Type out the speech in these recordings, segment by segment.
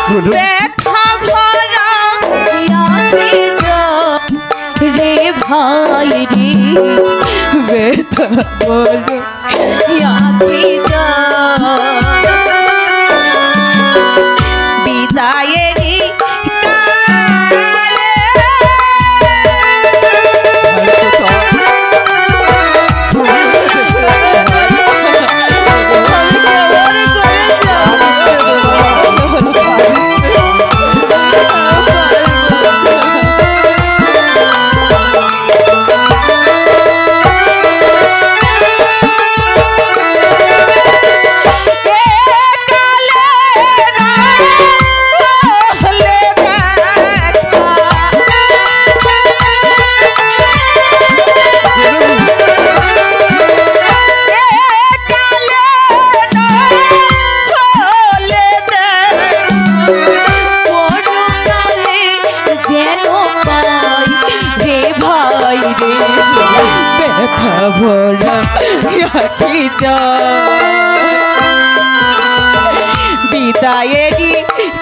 ব্যথা ভরা রে ভাই রে ব্যথা ভরা বিদায়েরই বিদায়েরই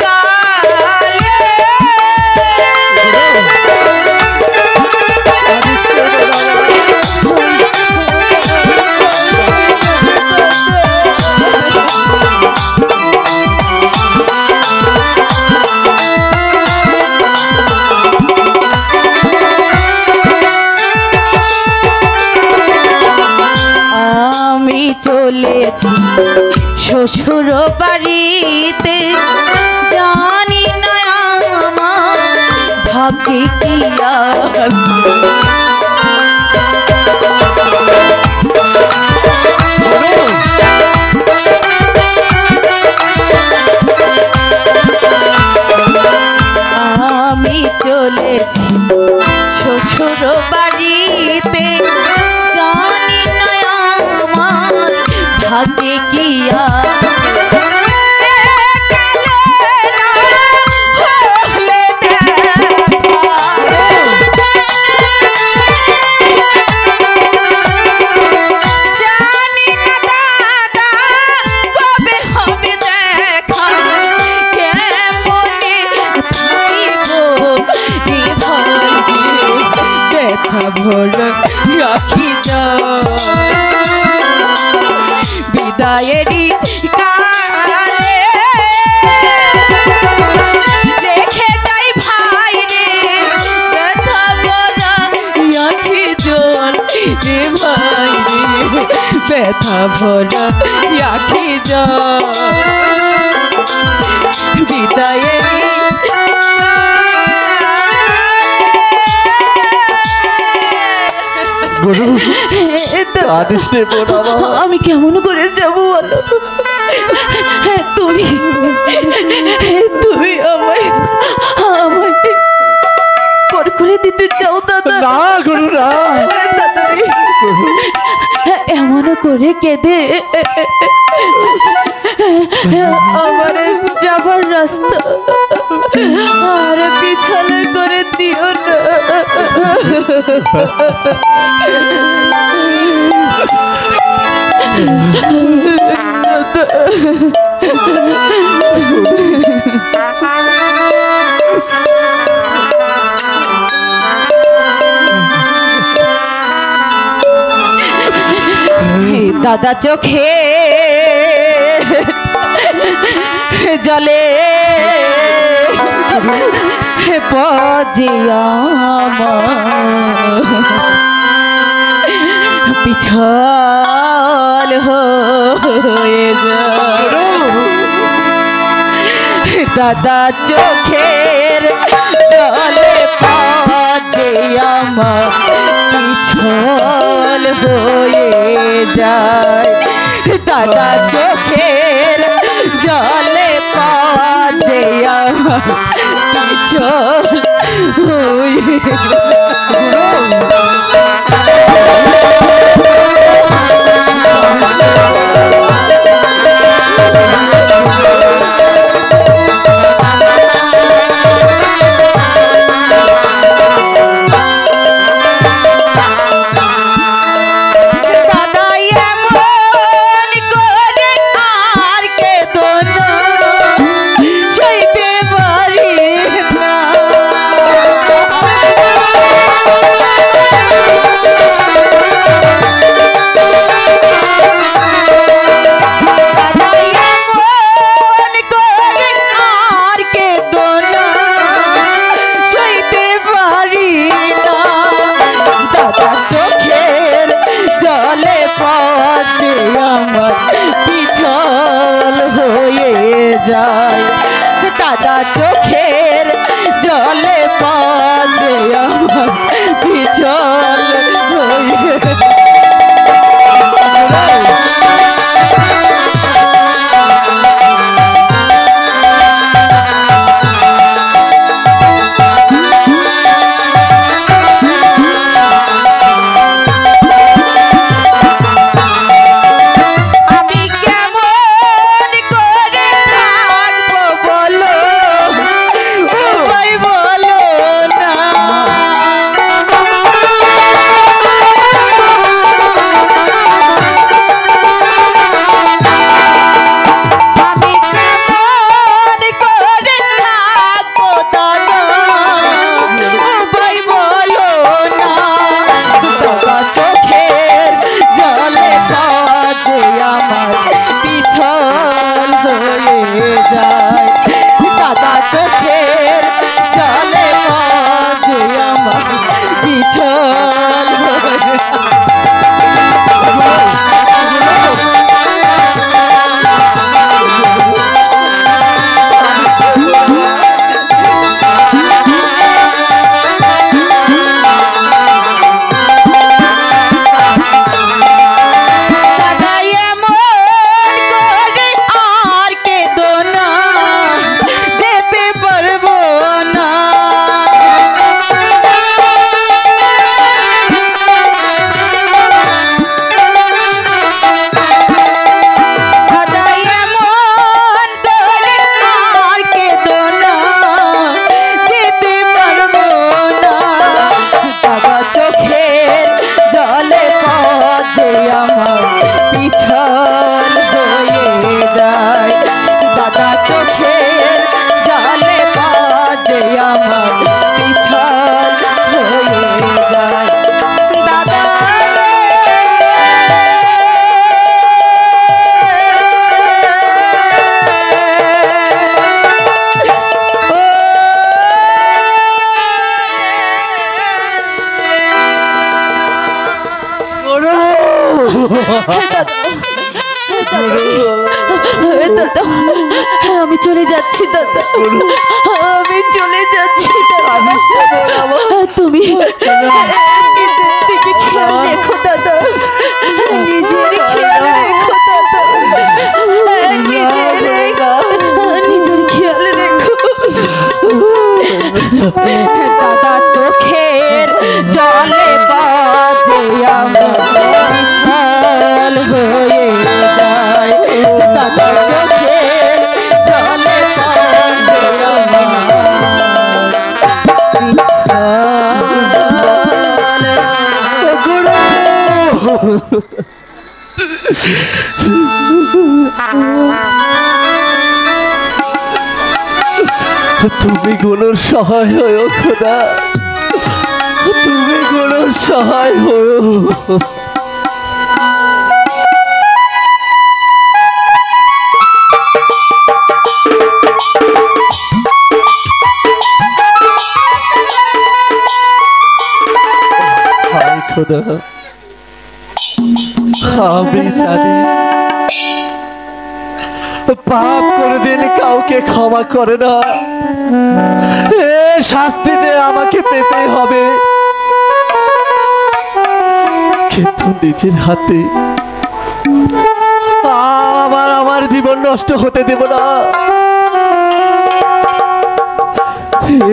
কালে আমি চলেছি শ্বশুর বাড়িতে জানি না আমার ভাগ্যে কি আছে আমি চলেছি শ্বশুর বাড়িতে জানি না আমার ভাগ্যে কি আছে বিদায়েরই কালে দেখে যাই ভাই রে ব্যথা ভরা আঁখি জল রে ভাই রে ব্যথা ভরা আঁখি জল বিদায়েরই আমি কেমন করে যাব বলো তুমি তুমি আমায় আমায় পর করে দিতে চাও দাদা না গুরু না দাদা এমন করে কেঁদে আমার যাবার রাস্তা আর পিছলে করে দিও না দাদা চোখে জলে পজিয়া পিছল হয়ে দাদা চোখের জলে পজিয়া পিছল হয়ে যায় দাদা চোখের জলে পজিয়া পিছল হয়ে দাদা এমন করে আর কে দোনো সেইতে দাদা চোখের জলে পাজে আমার পিছল হয়ে দাদা আমি চলে যাচ্ছি দাদা আমি চলে যাচ্ছি তুমি দিকে খেয়াল রেখো দাদা নিজের খেয়াল রেখো দাদা নিজের খেয়াল রেখো দাদা চোখের জলে বাজে আমার হয়ে যায় দাদা চোখের জলে বাজে তুমি গুলোর সহায় হও খোদা, তুমি গুলোর সহায় হও। হায় খোদা, আমি জানি পাপ কোনদিন কাউকে ক্ষমা করে না, এ শাস্তি যে আমাকে পেতে হবে, কিন্তু নিজের হাতে আমার জীবন নষ্ট হতে দেব না।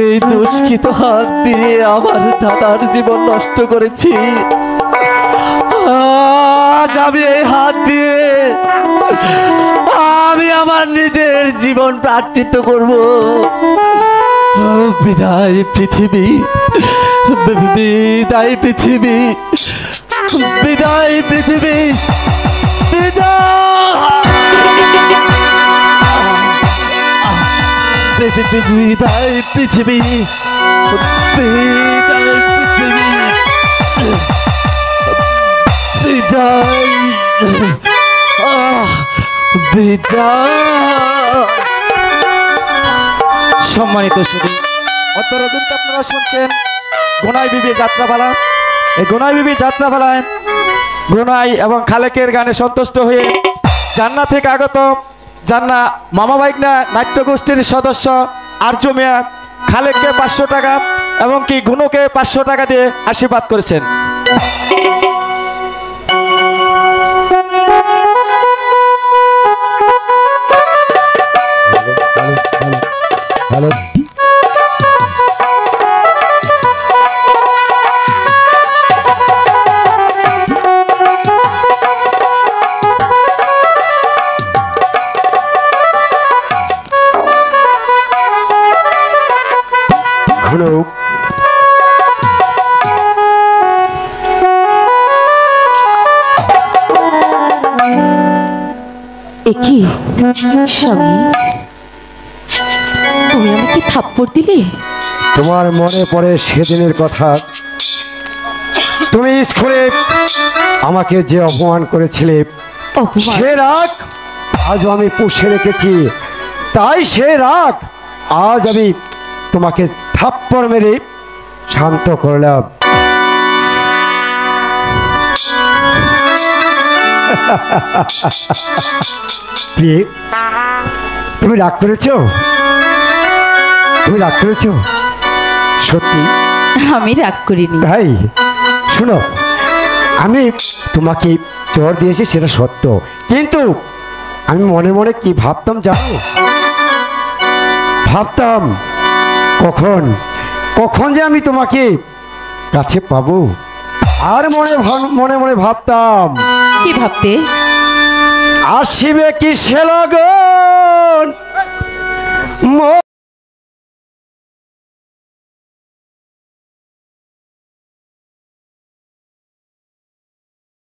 এই দুষ্কৃত হাত দিয়ে আমার দাদার জীবন নষ্ট করেছি, আজ আমি এই হাত দিয়ে আমি আমার নিজের জীবন প্রার্থিত করব। বিদায় পৃথিবী, বিদায় পৃথিবী, বিদায় পৃথিবী, বিদায় পৃথিবী, বিদায় পৃথিবী, বিদায় বিদায়। সম্মানিত সুধী, অন্তরজনকে আপনারা শুনছেন গোনাই বিবি যাত্রাপালা। এই গোনাই বিবি যাত্রাপালায় গোনাই এবং খালেকের গানে সন্তুষ্ট হয়ে জান্নাত থেকে আগত যার না মামা ভাইগনা নাট্য গোষ্ঠীর সদস্য আর্য মিয়া খালেককে 500 টাকা এবং কি গুনুকে 500 টাকা দিয়ে আশীর্বাদ করেছেন। হ্যালো ঘুনু একি স্বামী, তুমি আমাকে থাপ্পড় দিলে? তোমার মনে পড়ে সেদিনের কথা? তুমি স্কুলে আমাকে যে অপমান করেছিলে, অপমান? সে রাগ আজও আমি পুষে রেখেছি। তাই সে রাগ আজ আমি তোমাকে থাপ্পড় মেরে শান্ত করলাম। প্রিয়ে, তুমি রাগ করেছো? তুমি রাগ করেছো? সত্যি? আমি রাগ করিনি। তাই শোনো, আমি তোমাকে চর দিয়েছি সেটা সত্য, কিন্তু আমি মনে মনে কি ভাবতাম জানো? ভাবতাম কখন কখন যে আমি তোমাকে কাছে পাবো। আর মনে মনে ভাবতাম, কি ভাবতে? আসিবে কি সে লগন